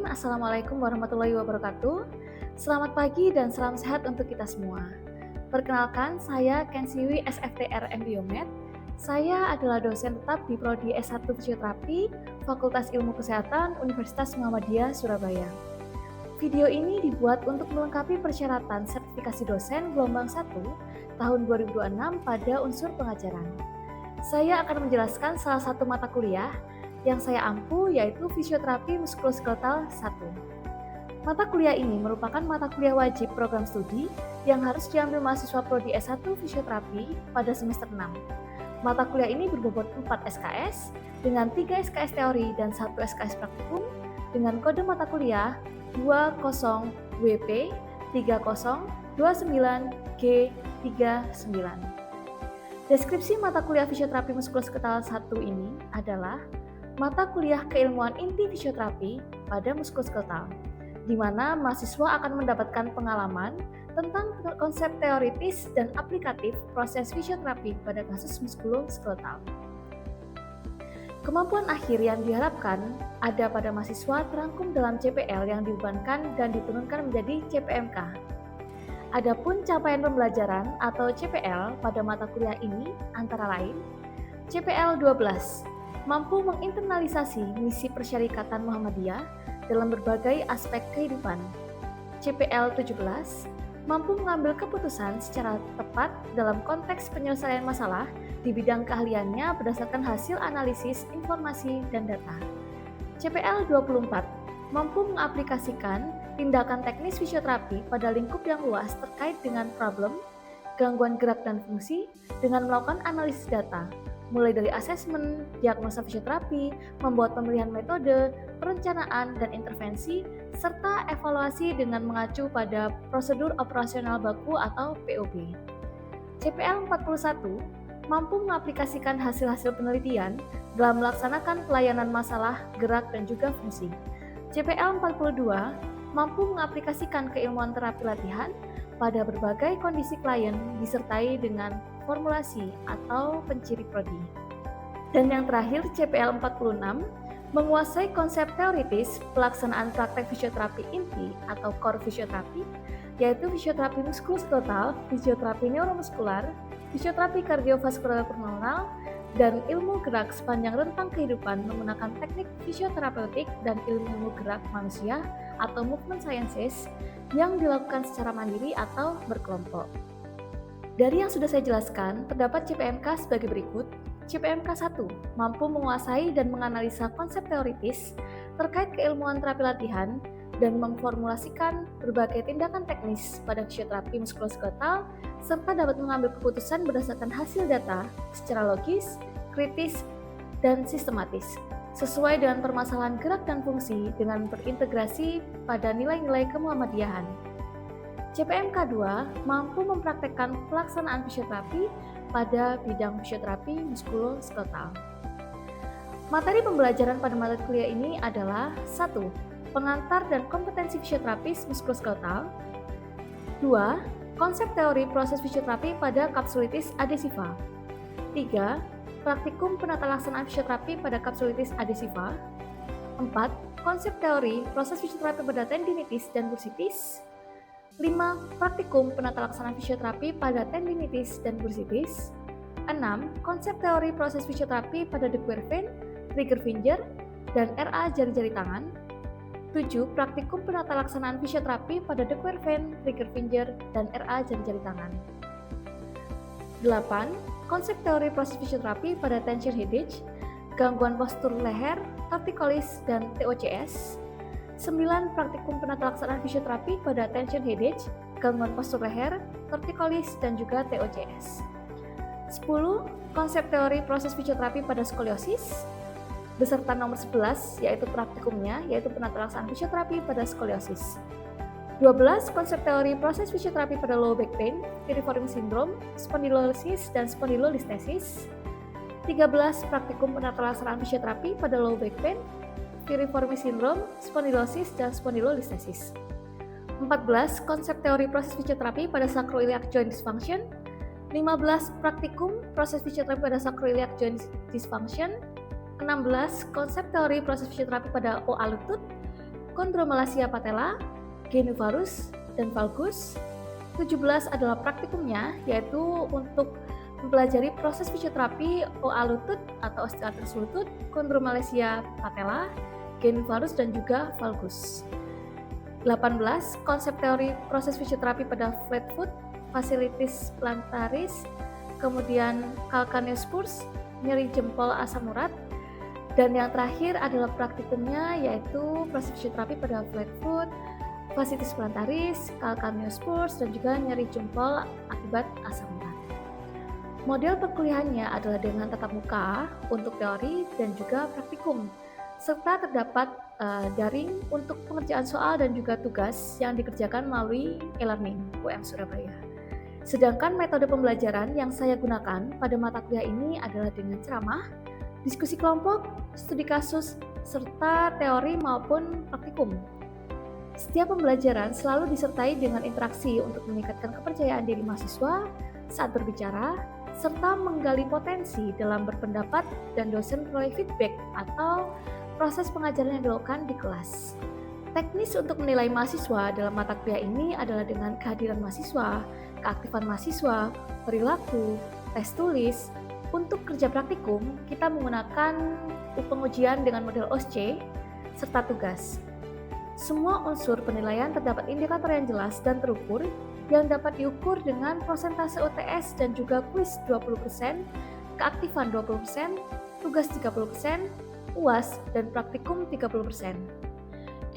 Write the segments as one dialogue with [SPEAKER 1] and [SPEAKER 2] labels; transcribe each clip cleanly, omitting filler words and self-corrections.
[SPEAKER 1] Assalamualaikum warahmatullahi wabarakatuh. Selamat pagi dan salam sehat untuk kita semua. Perkenalkan, saya Kensiwi SFTR Biomed. Saya adalah dosen tetap di Prodi S1 Fisioterapi, Fakultas Ilmu Kesehatan, Universitas Muhammadiyah, Surabaya. Video ini dibuat untuk melengkapi persyaratan sertifikasi dosen gelombang 1 tahun 2026 pada unsur pengajaran. Saya akan menjelaskan salah satu mata kuliah yang saya ampu, yaitu Fisioterapi Muskuloskeletal 1. Mata kuliah ini merupakan mata kuliah wajib program studi yang harus diambil mahasiswa Prodi S1 Fisioterapi pada semester 6. Mata kuliah ini berbobot 4 SKS dengan 3 SKS teori dan 1 SKS praktikum dengan kode mata kuliah 20WP 3029G39. Deskripsi mata kuliah Fisioterapi Muskuloskeletal 1 ini adalah mata kuliah keilmuan inti fisioterapi pada muskuloskeletal, di mana mahasiswa akan mendapatkan pengalaman tentang konsep teoritis dan aplikatif proses fisioterapi pada kasus muskuloskeletal. Kemampuan akhir yang diharapkan ada pada mahasiswa terangkum dalam CPL yang dibebankan dan diturunkan menjadi CPMK. Adapun capaian pembelajaran atau CPL pada mata kuliah ini antara lain CPL 12 mampu menginternalisasi misi persyarikatan Muhammadiyah dalam berbagai aspek kehidupan. CPL 17 mampu mengambil keputusan secara tepat dalam konteks penyelesaian masalah di bidang keahliannya berdasarkan hasil analisis informasi dan data. CPL 24 mampu mengaplikasikan tindakan teknis fisioterapi pada lingkup yang luas terkait dengan problem, gangguan gerak dan fungsi dengan melakukan analisis data, mulai dari asesmen, diagnosa fisioterapi, membuat pemilihan metode, perencanaan dan intervensi, serta evaluasi dengan mengacu pada prosedur operasional baku atau POB. CPL 41 mampu mengaplikasikan hasil-hasil penelitian dalam melaksanakan pelayanan masalah, gerak dan juga fungsi. CPL 42 mampu mengaplikasikan keilmuan terapi latihan pada berbagai kondisi klien disertai dengan formulasi atau penciri prodi. Dan yang terakhir, CPL 46 menguasai konsep teoritis pelaksanaan praktek fisioterapi inti atau core fisioterapi, yaitu fisioterapi muskuloskeletal, fisioterapi neuromuskular, fisioterapi kardiovaskular pulmonar, dan ilmu gerak sepanjang rentang kehidupan menggunakan teknik fisioterapeutik dan ilmu gerak manusia atau movement sciences yang dilakukan secara mandiri atau berkelompok. Dari yang sudah saya jelaskan, terdapat CPMK sebagai berikut. CPMK 1 mampu menguasai dan menganalisa konsep teoritis terkait keilmuan terapi latihan dan memformulasikan berbagai tindakan teknis pada fisioterapi muskuloskeletal serta dapat mengambil keputusan berdasarkan hasil data secara logis, kritis, dan sistematis sesuai dengan permasalahan gerak dan fungsi dengan berintegrasi pada nilai-nilai kemuhammadiyahan. CPMK 2 mampu mempraktekkan pelaksanaan fisioterapi pada bidang fisioterapi muskuloskeletal. Materi pembelajaran pada mata kuliah ini adalah 1. Pengantar dan kompetensi fisioterapis muskuloskeletal. 2. Konsep teori proses fisioterapi pada kapsulitis adhesiva. 3. Praktikum penata laksanaan fisioterapi pada kapsulitis adhesiva. 4. Konsep teori proses fisioterapi pada tendinitis dan bursitis. 5. Praktikum penata laksanaan fisioterapi pada tendinitis dan bursitis. 6. Konsep teori proses fisioterapi pada De Quervain, trigger finger, dan RA jari-jari tangan. 7. Praktikum penata laksanaan fisioterapi pada De Quervain, trigger finger, dan RA jari-jari tangan. 8. Konsep teori proses fisioterapi pada tension headache, gangguan postur leher, torticollis, dan TOCS. 9. Praktikum penata laksanaan fisioterapi pada tension headache, gangguan postur leher, torticollis, dan juga TOCS. 10. Konsep teori proses fisioterapi pada skoliosis, beserta nomor 11, yaitu praktikumnya, yaitu penata laksanaan fisioterapi pada skoliosis. 12. Konsep teori proses fisioterapi pada low back pain, piriform syndrome, spondylosis, dan spondylolistesis. 13. Praktikum penata laksanaan fisioterapi pada low back pain, piriform syndrome, spondylosis, dan spondylolistesis. 14. Konsep teori proses fisioterapi pada sacroiliac joint dysfunction. 15. Praktikum proses fisioterapi pada sacroiliac joint dysfunction. 16. Konsep teori proses fisioterapi pada OA lutut. chondromalacia patella, genivalus, dan valgus. 17 adalah praktikumnya, yaitu untuk mempelajari proses fisioterapi OA lutut atau osteoartritis lutut, chondromalacia patella, genivalus, dan juga valgus. 18 konsep teori proses fisioterapi pada flat foot, fasciitis plantaris, kemudian calcaneospurs, nyeri jempol asam urat, dan yang terakhir adalah praktikumnya yaitu proses fisioterapi pada flat foot, fasciitis plantaris, calcaneospurs, dan juga nyeri jempol akibat asam urat. Model perkuliahannya adalah dengan tatap muka untuk teori dan juga praktikum, serta terdapat daring untuk pengerjaan soal dan juga tugas yang dikerjakan melalui e-learning UM Surabaya. Sedangkan metode pembelajaran yang saya gunakan pada mata kuliah ini adalah dengan ceramah, diskusi kelompok, studi kasus, serta teori maupun praktikum. Setiap pembelajaran selalu disertai dengan interaksi untuk meningkatkan kepercayaan diri mahasiswa saat berbicara, serta menggali potensi dalam berpendapat dan dosen memperoleh feedback atau proses pengajaran yang dilakukan di kelas. Teknis untuk menilai mahasiswa dalam mata kuliah ini adalah dengan kehadiran mahasiswa, keaktifan mahasiswa, perilaku, tes tulis. Untuk kerja praktikum, kita menggunakan pengujian dengan model OSCE serta tugas. Semua unsur penilaian terdapat indikator yang jelas dan terukur yang dapat diukur dengan persentase UTS dan juga kuis 20%, keaktifan 20%, tugas 30%, UAS, dan praktikum 30%.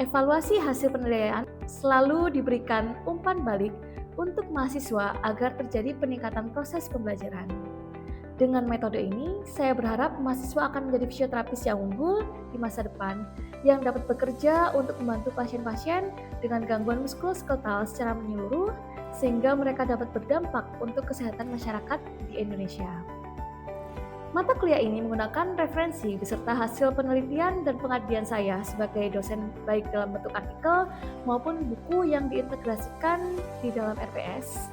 [SPEAKER 1] Evaluasi hasil penilaian selalu diberikan umpan balik untuk mahasiswa agar terjadi peningkatan proses pembelajaran. Dengan metode ini, saya berharap mahasiswa akan menjadi fisioterapis yang unggul di masa depan yang dapat bekerja untuk membantu pasien-pasien dengan gangguan muskuloskeletal secara menyeluruh sehingga mereka dapat berdampak untuk kesehatan masyarakat di Indonesia. Mata kuliah ini menggunakan referensi beserta hasil penelitian dan pengabdian saya sebagai dosen baik dalam bentuk artikel maupun buku yang diintegrasikan di dalam RPS.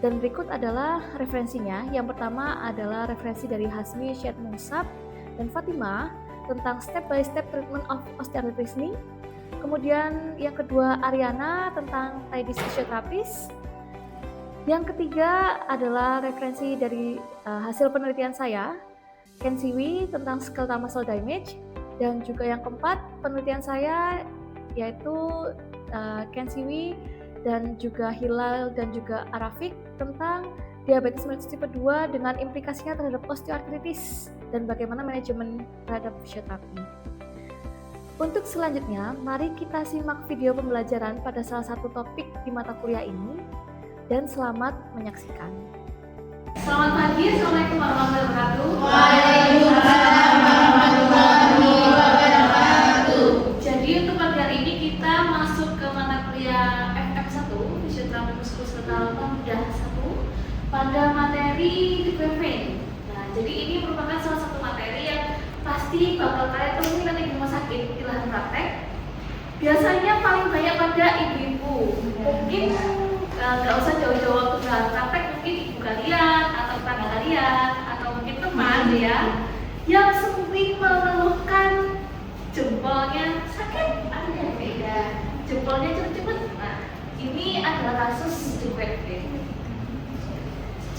[SPEAKER 1] Dan berikut adalah referensinya. Yang pertama adalah referensi dari Hasmi Syed Musab dan Fatima tentang step by step treatment of osteoarthritis knee. Kemudian yang kedua Ariana tentang Tidis Physiotherapist. Yang ketiga adalah referensi dari hasil penelitian saya, Ken Siwi tentang skeletal muscle damage, dan juga yang keempat penelitian saya yaitu Ken Siwi dan juga Hilal dan juga Arafik tentang diabetes mellitus tipe 2 dengan implikasinya terhadap osteoartritis dan bagaimana manajemen terhadap fisioterapi. Untuk selanjutnya, mari kita simak video pembelajaran pada salah satu topik di mata kuliah ini. Dan selamat menyaksikan.
[SPEAKER 2] Selamat pagi, Assalamualaikum warahmatullahi wabarakatuh.
[SPEAKER 3] Waalaikumsalam warahmatullahi wabarakatuh.
[SPEAKER 2] Jadi untuk pagi hari ini kita masuk ke mata kuliah FM1, Fisioterapi Muskuloskeletal Pemuda 1 pada materi deep vein. Nah, jadi ini merupakan salah satu materi yang pasti bakal kalian temui nanti di rumah sakit di lahan praktek. Biasanya paling banyak pada ibu-ibu. Mungkin nggak usah jauh-jauh waktu berangkat praktek, mungkin ibu kalian atau tetangga kalian atau mungkin teman ya yang sering mengeluhkan jempolnya sakit, ada yang beda, jempolnya cepet-cepet. Nah, ini adalah kasus deep vein.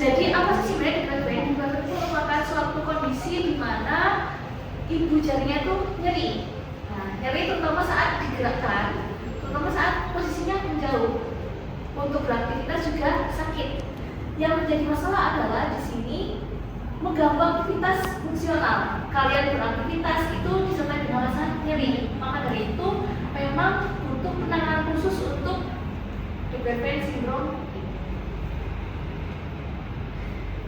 [SPEAKER 2] Jadi apa sih sebenarnya deep vein? Deep vein itu merupakan suatu kondisi di mana ibu jarinya itu nyeri. Nah, nyeri terutama saat digerakkan, terutama saat posisinya menjauh. Untuk beraktivitas juga sakit. Yang menjadi masalah adalah di sini mengganggu aktivitas fungsional. Kalian beraktivitas itu disertai dengan rasa nyeri. Maka dari itu memang butuh penanganan khusus untuk deep vein syndrome.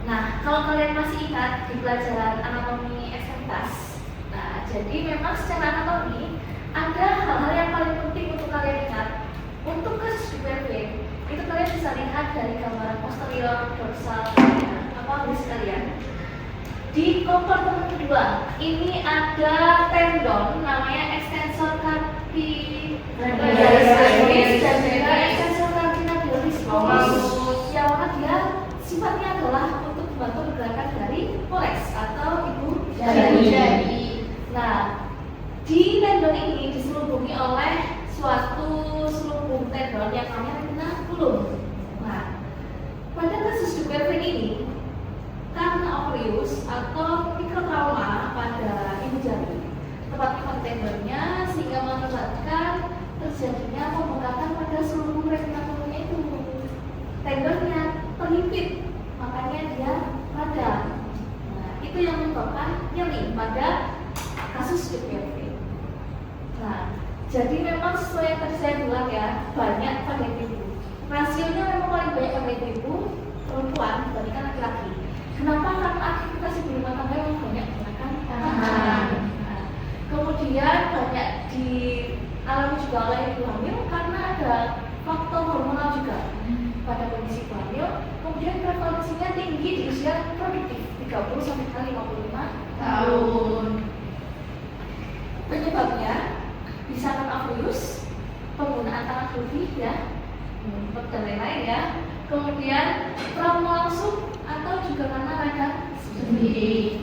[SPEAKER 2] Nah, kalau kalian masih ingat di pelajaran anatomi ekstremitas, nah jadi memang secara anatomi ada hal-hal yang paling penting untuk kalian ingat. Untuk kasus deep vein itu kalian bisa lihat dari gambaran posterior dorsal apa bisa kalian di kompartemen kedua ini ada tendon namanya extensor carpi dan juga extensor carpinabularis yang mana dia sifatnya adalah untuk membantu pergerakan dari poleks atau ibu jari. Nah, di tendon ini diselubungi oleh tendon yang namanya tendon kulum. Nah, pada kasus Dupuytren ini karena overuse atau mikrotrauma pada ibu jari tepatnya pada tendonnya sehingga mengakibatkan terjadinya pembengkakan pada seluruh retinakulumnya itu. Tendonnya terhimpit, makanya dia radang. Nah, itu yang menyebabkan nyeri pada kasus Dupuytren. Nah, jadi memang sesuai yang tadi saya bilang ya, banyak pada ibu. Rasionya memang paling banyak pada ibu perempuan dibandingkan laki-laki. Kenapa? Karena aktivitas ibu rumah tangga yang banyak menggunakan tangan. Nah, kemudian banyak dialami juga oleh ibu hamil karena ada faktor hormonal juga pada kondisi ibu hamil. Kemudian prevalensinya tinggi di usia produktif 30 sampai 55 tahun. Penyebabnya bisa karena overuse, penggunaan tangan berlebih ya, dan lain-lain ya. Kemudian trauma langsung atau juga karena radang sendiri.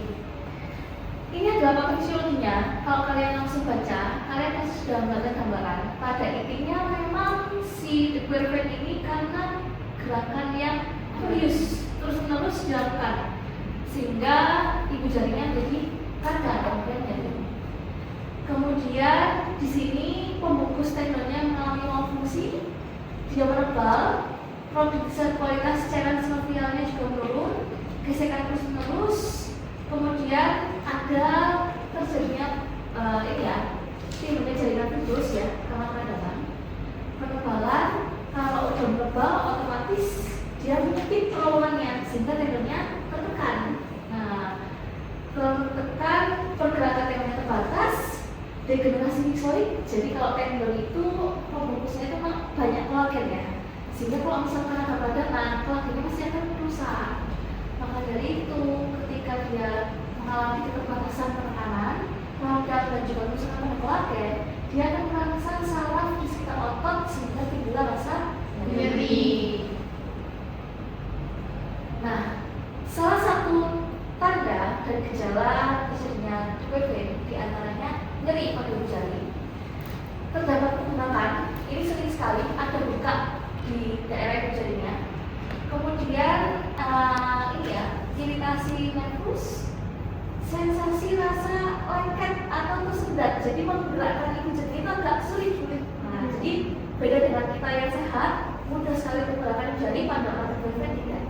[SPEAKER 2] Ini adalah patofisiologinya. Kalau kalian langsung baca, kalian pasti sudah melihat gambaran. Pada intinya memang si Dupuytren ini karena gerakan yang overuse terus-menerus dilakukan, sehingga ibu jarinya jadi radang dan nyeri. Kemudian di sini pembungkus tendonnya mengalami malfungsi, dia menebal, produksi kualitas cairan sinovialnya juga menurun, gesekan terus-menerus, kemudian ada terjadinya timbulnya jaringan fibrus ya, karena peradangan, penebalan. Kalau udah menebal otomatis dia menyempit terowongannya sehingga tendonnya tertekan. Nah, tertekan, pergerakan tendonnya terbatas, degenerasi miksoid. Jadi kalau tendon itu pembungkusnya itu banyak kolagen ya, sehingga kalau misalkan ada peradangan, kolagennya pasti akan rusak. Maka dari itu ketika dia mengalami keterbatasan penekanan, radang dan juga kerusakan pada kolagen, dia akan merangsang saraf di sekitar otot sehingga timbul rasa nyeri. Nah, salah satu tanda dan gejala terjadinya Dupuytren diantaranya nyeri pada ibu jari. Terdapat pembengkakan, ini sering sekali ada luka di daerah ibu jarinya. Kemudian iritasi nervus, sensasi rasa lengket atau tersendat. Jadi menggerakkan ibu jari itu agak sulit. Nah, jadi beda dengan kita yang sehat, mudah sekali menggerakkan jari, pada Dupuytren tidak.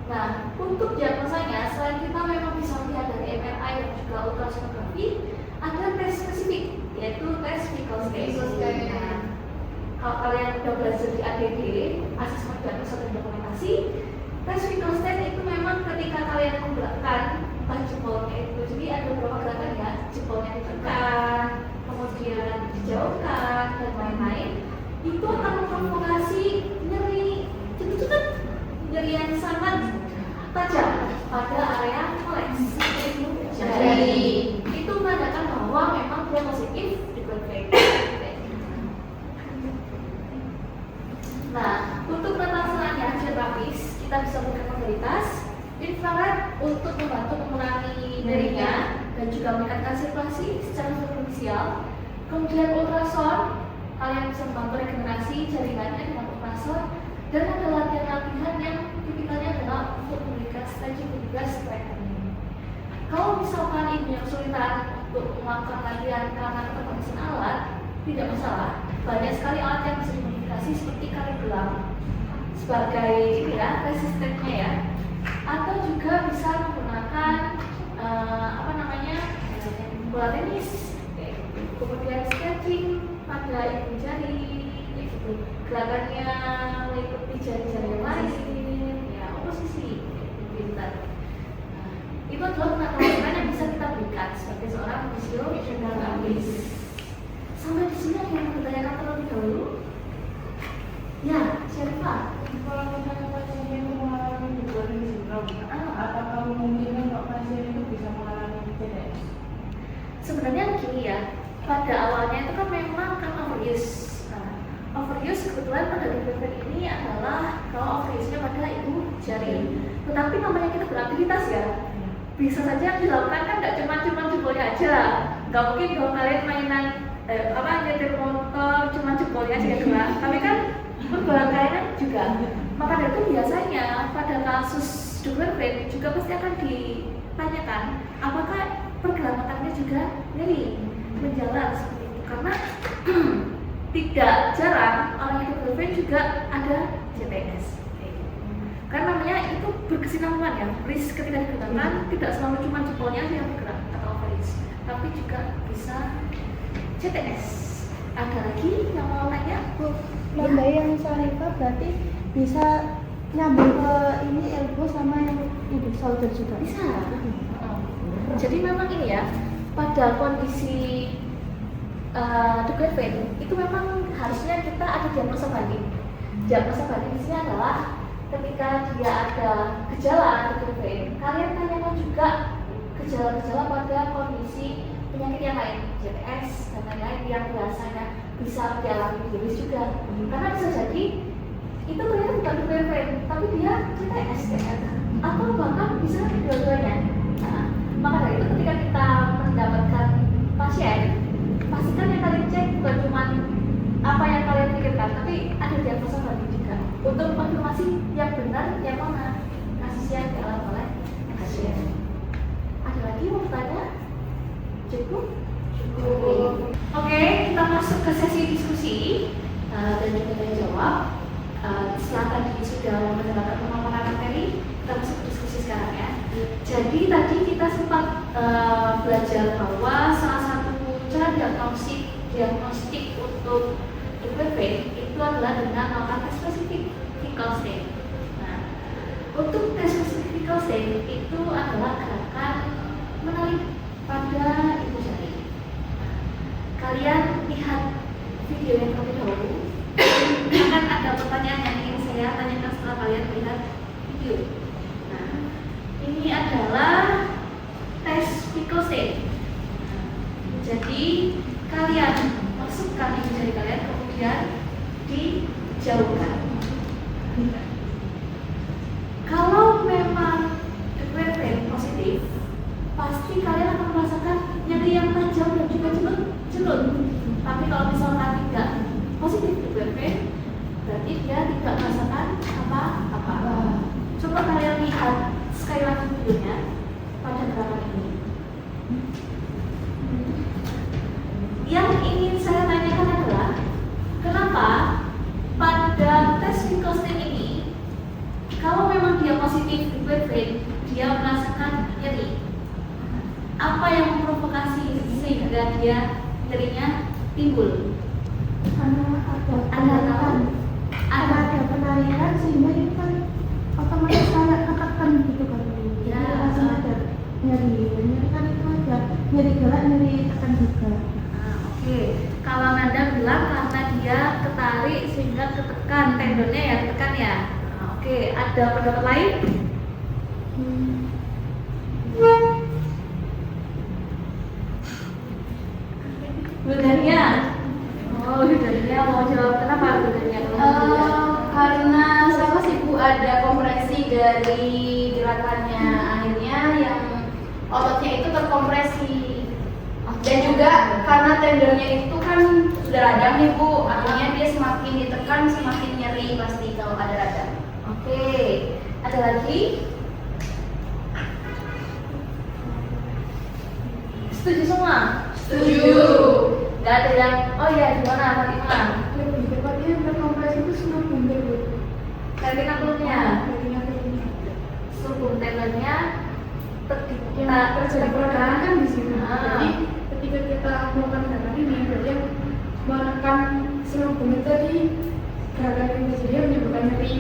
[SPEAKER 2] Nah, untuk diagnosanya, selain kita memang bisa melihat dari MRI dan juga ultrasonografi, ada tes spesifik, yaitu tes Vickers-Gaye. Nah, kalau kalian sudah belajar di ADD, asesmen diagnosa dan dokumentasi, tes Vickers-Gaye itu memang ketika kalian menggerakkan jempolnya itu, jadi ada beberapa gerakan ya, jempolnya ditekan, kemudian dijauhkan dan lain-lain, itu akan memprovokasi nyeri, itu kan nyeri yang sangat tajam pada area koleks yaitu jari. Itu menandakan bahwa memang dia positif Dupuytren. Nah, untuk penanganannya geografis kita bisa memberikan modalitas infrared untuk membantu mengurangi nyerinya dan juga meningkatkan sirkulasi secara superficial. Kemudian ultrasound, kalian bisa membantu regenerasi jaringannya dengan ultrasound. Dan ada latihan-latihan yang tipikalnya adalah untuk memberikan stretching dan juga straightening. Kalau misalkan ibu yang kesulitan untuk melakukan latihan karena keterbatasan alat, tidak masalah. Banyak sekali alat yang bisa dimodifikasi seperti kali gelang sebagai resistennya ya, atau juga bisa menggunakan bola tenis, kemudian stretching pada ibu jari, gerakannya meliputi jari-jari yang lain, ya posisi pintar. Nah, itu adalah pengetahuan yang bisa kita berikan sebagai seorang fisioterapis. Sampai di sini ada yang mau ditanyakan terlebih dahulu? Ya, siapa?
[SPEAKER 3] Kalau misalnya pasien itu mengalami Dupuytren sindrom, apakah memungkinkan kalau pasien itu bisa mengalami PDS?
[SPEAKER 2] Sebenarnya gini ya, pada awalnya itu kan memang kan overuse. Overuse kebetulan pada Dupuytren ini adalah kalau overuse-nya pada ibu jari. Tetapi namanya kita beraktivitas ya, bisa saja yang dilakukan kan nggak cuma jempolnya aja. Nggak mungkin kalau kalian mainan nyetir motor cuma jempolnya aja yang gerak, tapi kan pergelangan kanan juga. Maka dari itu biasanya pada kasus double vein juga pasti akan ditanyakan apakah pergelangan tangannya juga nyeri menjalar seperti itu, karena tidak jarang orang yang double vein juga ada CTS. Karena namanya itu berkesinambungan ya, wrist ketika digunakan tidak selalu cuma jempolnya aja yang bergerak atau wrist, tapi juga bisa CTS. Ada lagi yang mau nanya?
[SPEAKER 4] Bu, lomba yang Syarifah berarti bisa nyambung ke ini elbow sama yang itu shoulder juga?
[SPEAKER 2] Bisa. Jadi memang ini ya, pada kondisi double vein itu memang harusnya kita ada diagnosa banding. Diagnosa banding di sini adalah ketika dia ada gejala double vein, kalian tanyakan juga gejala-gejala pada kondisi penyakit yang lain, CTS dan lain-lain yang biasanya bisa dialami virus juga. Karena bisa jadi itu ternyata bukan double vein, tapi dia CTS ternyata, atau bahkan bisa dua-duanya. Nah, maka dari itu ketika kita mendapatkan pasien, pastikan yang kalian cek bukan cuma apa yang kalian pikirkan, tapi ada diagnosa banding juga untuk konfirmasi yang benar yang mana kasus yang dialami oleh pasien. Ada lagi mau bertanya? Cukup? Cukup. Oke, kita masuk ke sesi diskusi dan juga tanya jawab. Setelah tadi sudah mendengarkan pemaparan materi, kita masuk ke diskusi sekarang ya. Jadi tadi kita sempat belajar bahwa salah satu cara diagnostik untuk double vein itu adalah dengan melakukan tes spesifik Finkelstein. Nah, untuk tes spesifik Finkelstein itu adalah gerakan menarik pada ibu jari. Nah, kalian lihat video yang terlebih dahulu. Akan ada pertanyaan yang ingin saya tanyakan setelah kalian melihat video. Nah, ini adalah tes Finkelstein. Nah, jadi kalian masukkan ibu jari kalian kemudian dijauhkan. Kalau memang double vein positif, pasti kalian akan merasakan nyeri yang tajam dan juga celut. Tapi kalau misalkan tidak positif double vein, berarti dia tidak merasakan apa-apa. Coba kalian lihat sekali lagi videonya pada gerakan ini. Yang ingin saya tanyakan adalah kenapa pada tes Finkelstein ini kalau memang dia positif double vein, dia merasakan nyeri. Apa yang memprovokasi sehingga dia nyerinya timbul?
[SPEAKER 4] Karena ada penarikan sehingga itu kan otomatis kayak ketekan gitu kan.
[SPEAKER 2] Ya,
[SPEAKER 4] langsung ada nyeri kan itu ada nyeri gerak, nyeri tekan juga.
[SPEAKER 2] Oke, kalau Nanda bilang karena dia ketarik sehingga ketekan tendonnya ya tekan ya. Oke, ada pendapat lain? Budanya? Oh, budanya mau jawab kenapa budanya?
[SPEAKER 5] Karena sama sih Bu, ada kompresi dari gerakannya, akhirnya yang ototnya itu terkompresi. Dan juga karena tendonnya itu kan sudah radang nih Bu, akhirnya dia semakin ditekan semakin nyeri pasti kalau ada radang.
[SPEAKER 2] Oke, ada lagi? Setuju semua?
[SPEAKER 5] Setuju.
[SPEAKER 2] Gak ada yang, oh iya gimana Fatimah?
[SPEAKER 4] Lebih tepatnya berkompresi itu senang bundar Bu.
[SPEAKER 2] Tendon kulitnya, struktur tendonnya kita
[SPEAKER 3] Terjadi kan di sini.
[SPEAKER 2] Ah.
[SPEAKER 3] Jadi ketika kita melakukan gerakan ini, berarti yang menekan seluruh bumi tadi, gerakan ini jadi menyebabkan nyeri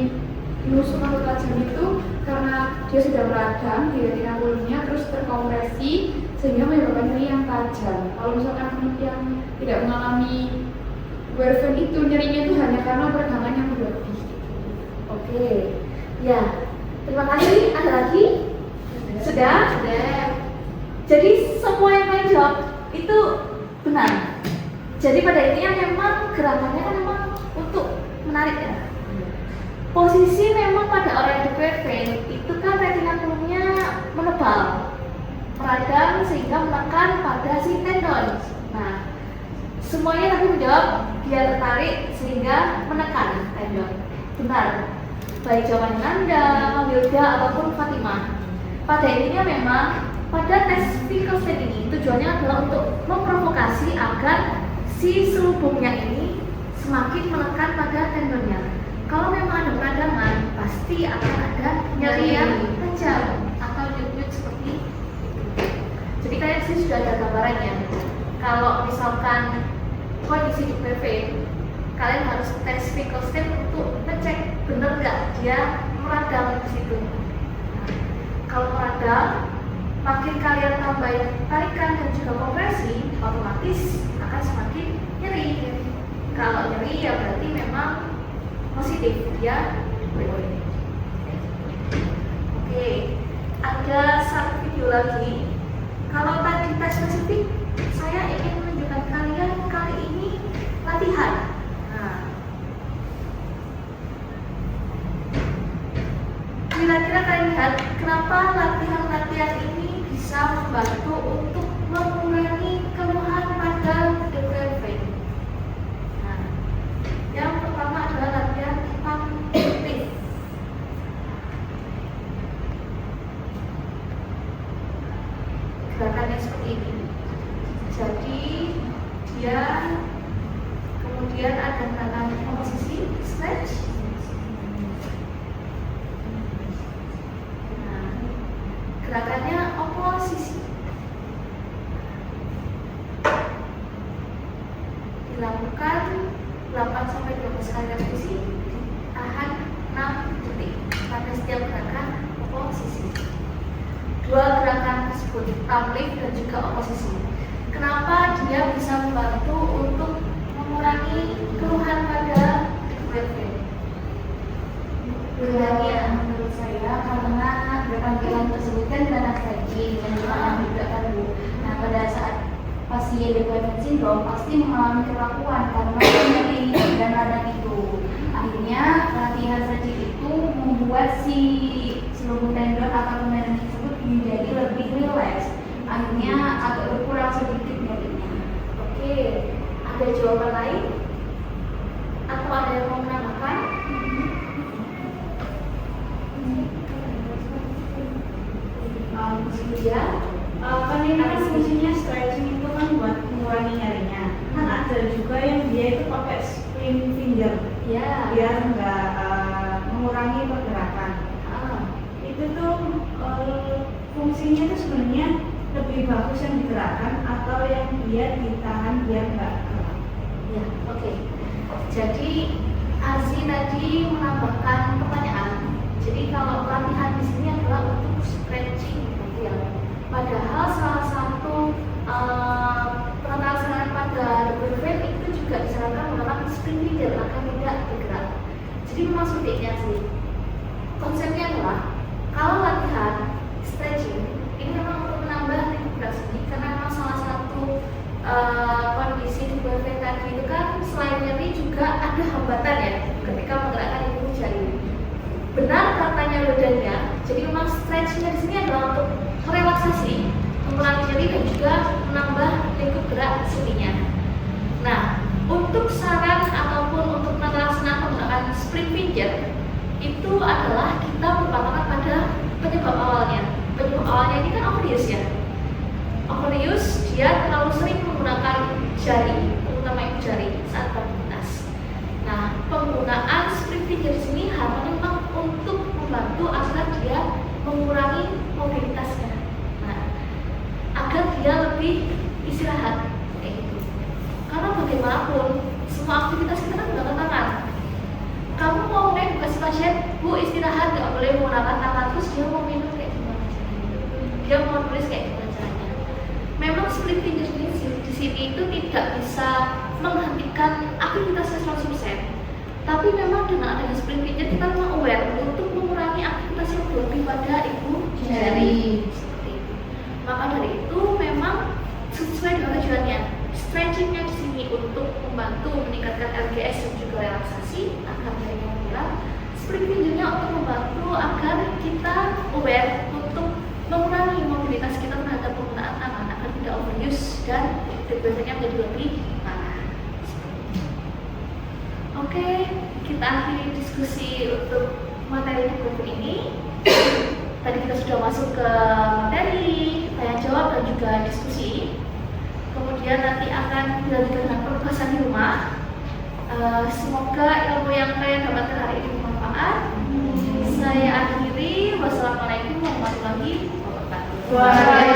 [SPEAKER 3] menusuk atau tajam itu karena dia sudah meradang di retina kulitnya terus terkompresi sehingga menyebabkan nyeri yang tajam. Kalau misalkan yang tidak mengalami Werfen itu nyerinya itu hanya karena peregangan yang berlebih.
[SPEAKER 2] Oke, ya terima kasih. Ada lagi? Sudah? Jadi semua yang kalian jawab itu benar. Jadi pada intinya memang gerakannya kan memang untuk menarik ya. Posisi memang pada orang yang double vein itu kan retina kulitnya menebal, meradang sehingga menekan pada si tendon. Nah, Semuanya tadi menjawab dia tertarik sehingga menekan tendon. Benar. Baik jawaban Nanda, Wilda ataupun Fatimah. Pada intinya memang pada tes Finkelstein ini tujuannya adalah untuk memprovokasi agar si selubungnya ini semakin menekan pada tendonnya. Kalau memang ada peradangan, pasti akan ada nyeri yang tajam atau nyut-nyut seperti itu. Jadi kalian sih sudah ada gambarannya. Kalau misalkan kondisi di PV, kalian harus tes Finkelstein untuk ngecek bener nggak dia meradang di situ. Kalau meradang, makin kalian tambahin tarikan dan juga kompresi, otomatis akan semakin nyeri. Kalau nyeri ya berarti memang positif ya. Oke, ada satu video lagi. Kalau tadi tes spesifik, saya ingin menunjukkan kalian kali ini latihan. Nah, kira-kira kalian lihat kenapa latihan-latihan ini bisa membantu untuk mengurangi keluhan pada depresi. Nah, yang pertama adalah latihan pangkit. Gerakannya seperti ini. Jadi dia kemudian ada gerakan posisi stretch. Nah, gerakannya oposisi. Dilakukan 8-12 kali repetisi, tahan 6 detik pada setiap gerakan oposisi. Dua gerakan tersebut, uplift dan juga oposisi. Kenapa dia bisa membantu untuk mengurangi keluhan pada depresi?
[SPEAKER 5] Menurut saya karena gerakan-gerakan tersebut kan gerakan stretching dan juga kan Bu. Nah pada saat pasien depresi sindrom pasti mengalami kerapuan karena nyeri dan radang itu. Akhirnya latihan stretching itu membuat si selubung tendon atau tendon tersebut menjadi lebih rileks. Akhirnya agak berkurang sedikit nyerinya.
[SPEAKER 2] Oke, ada jawaban lain? Atau ada yang mau menambahkan?
[SPEAKER 6] Ya, kan ini kan fungsinya stretching itu kan buat mengurangi nyerinya. Kan ada juga yang dia itu pakai spring finger,
[SPEAKER 2] Ya.
[SPEAKER 6] biar nggak mengurangi pergerakan. Itu tuh fungsinya tuh sebenarnya lebih bagus yang digerakkan atau yang dia ditahan biar nggak gerak.
[SPEAKER 2] Ya, oke. Jadi Azi tadi menambahkan pertanyaan. Jadi kalau latihan di sini adalah untuk stretching, gitu ya. Padahal salah satu penataran pada depresi itu juga disarankan menggunakan spring finger agar tidak bergerak. Jadi memang sepertinya sih. Konsepnya adalah kalau latihan stretching ini memang untuk menambah ritme gerak sendi karena memang salah satu kondisi di depresi tadi itu kan selain nyeri juga ada hambatan ya ketika menggerakkan ibu jari. Benar katanya Ludanya, jadi memang stretching di sini adalah untuk merelaksasi, mengurangi nyeri dan juga menambah lingkup gerak sendinya. Nah, untuk saran ataupun untuk melaksanakan menggunakan spring finger itu adalah kita berpatokan pada penyebab awalnya. Penyebab awalnya ini kan overuse ya. Overuse dia terlalu sering menggunakan jari, terutama ibu jari saat beraktivitas. Nah, penggunaan spring finger di sini hanya memang untuk membantu agar dia mengurangi mobilitasnya. Nah, agar dia lebih istirahat kayak gitu. Karena bagaimanapun semua aktivitas kita kan menggunakan tangan. Kamu mau mengedukasi pasien, Bu istirahat nggak boleh menggunakan tangan, terus dia mau minum kayak gimana caranya? Dia mau nulis kayak gimana caranya? Memang split finger di sini itu tidak bisa menghentikan aktivitasnya 100%. Tapi memang dengan adanya split finger kita memang aware untuk mengurangi aktivitas yang berlebih pada ibu jari. Seperti itu. Maka dari itu memang sesuai dengan tujuannya. Stretchingnya di sini untuk membantu meningkatkan LGS dan juga relaksasi agar nyerinya hilang. Split fingernya untuk membantu agar kita aware untuk mengurangi mobilitas kita terhadap penggunaan tangan agar tidak overuse dan depresinya menjadi lebih parah. kita akhiri diskusi untuk materi DQFN ini. Tadi kita sudah masuk ke materi, tanya jawab dan juga diskusi. Kemudian nanti akan dilanjutkan dengan penugasan di rumah. Semoga ilmu yang kalian dapatkan hari ini bermanfaat. Saya akhiri. Wassalamualaikum warahmatullahi wabarakatuh.